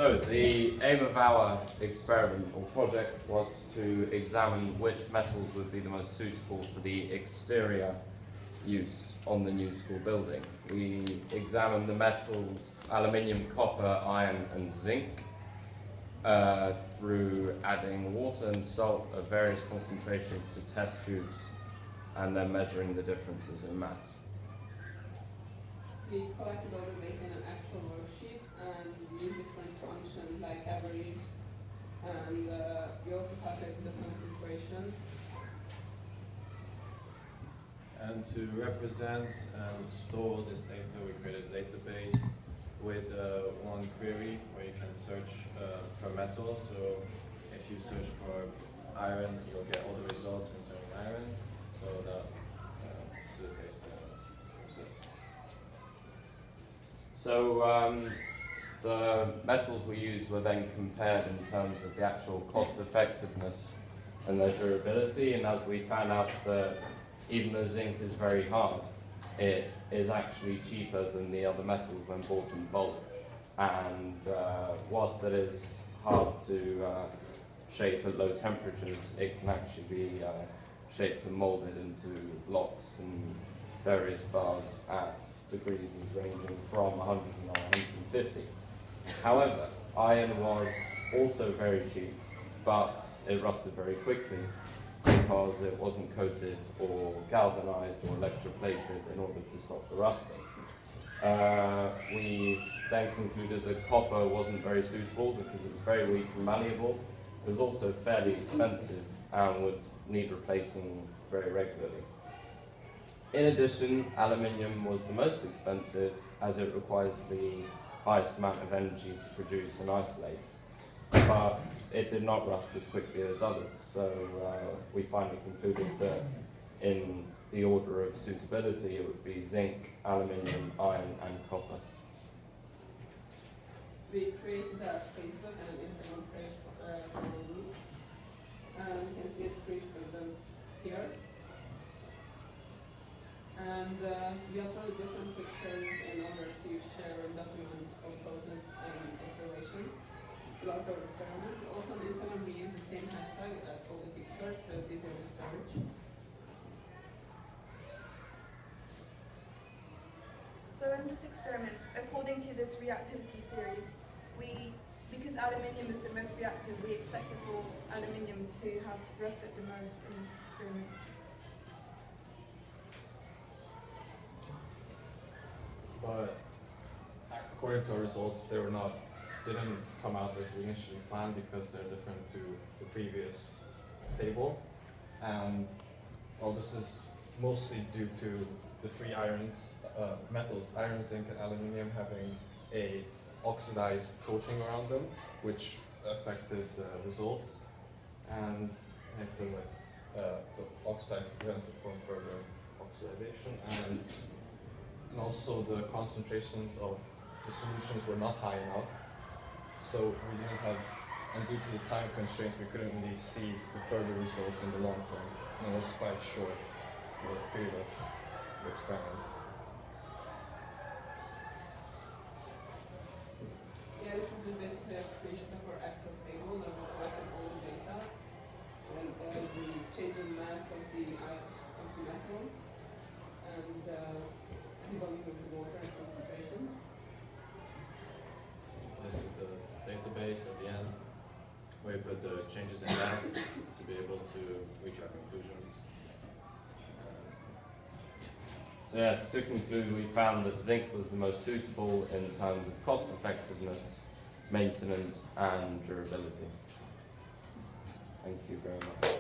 So the aim of our experiment or project was to examine which metals would be the most suitable for the exterior use on the new school building. We examined the metals aluminium, copper, iron and zinc through adding water and salt at various concentrations to test tubes and then measuring the differences in mass. We collected all the data in an Excel worksheet and used different functions like average, and we also calculated the concentration. And to represent and store this data, we created a database with one query where you can search per metal. So if you search for iron, you'll get all the results concerning iron. So that facilitates the process. So the metals we used were then compared in terms of the actual cost effectiveness and their durability, and as we found out that even though zinc is very hard, it is actually cheaper than the other metals when bought in bulk, and whilst it is hard to shape at low temperatures, it can actually be shaped and moulded into blocks and various bars at degrees ranging from 100 to 150. However, iron was also very cheap, but it rusted very quickly because it wasn't coated or galvanized or electroplated in order to stop the rusting. We then concluded that copper wasn't very suitable because it was very weak and malleable. It was also fairly expensive and would need replacing very regularly. In addition, aluminium was the most expensive as it requires the highest amount of energy to produce and isolate, but it did not rust as quickly as others, so we finally concluded that in the order of suitability it would be zinc, aluminium, iron and copper. We created a Facebook and an Instagram page for our group. You can see a screenshot of them here. And we uploaded different pictures in order to share and document our process and observations throughout our experiments. Also on Instagram we use the same hashtag as all the pictures, so it's easier to search. So in this experiment, according to this reactivity series, because aluminium is the most reactive, we expected for aluminium to have rusted the most in this experiment. But according to our results, they didn't come out as we initially planned because they're different to the previous table. And well, this is mostly due to the three metals, iron, zinc, and aluminium, having a oxidized coating around them, which affected the results, and the oxide prevented from further oxidation, and also the concentrations of the solutions were not high enough, so we didn't have, and due to the time constraints, we couldn't really see the further results in the long term, and it was quite short for the period of the experiment. Yeah, this is just basically a screenshot of our Excel table that we collected all the data and the change in mass of the metals and the volume of the water and concentration. This is the database at the end, where we put the changes in mass to be able to reach our conclusions. So yes, to conclude, we found that zinc was the most suitable in terms of cost effectiveness, maintenance and durability. Thank you very much.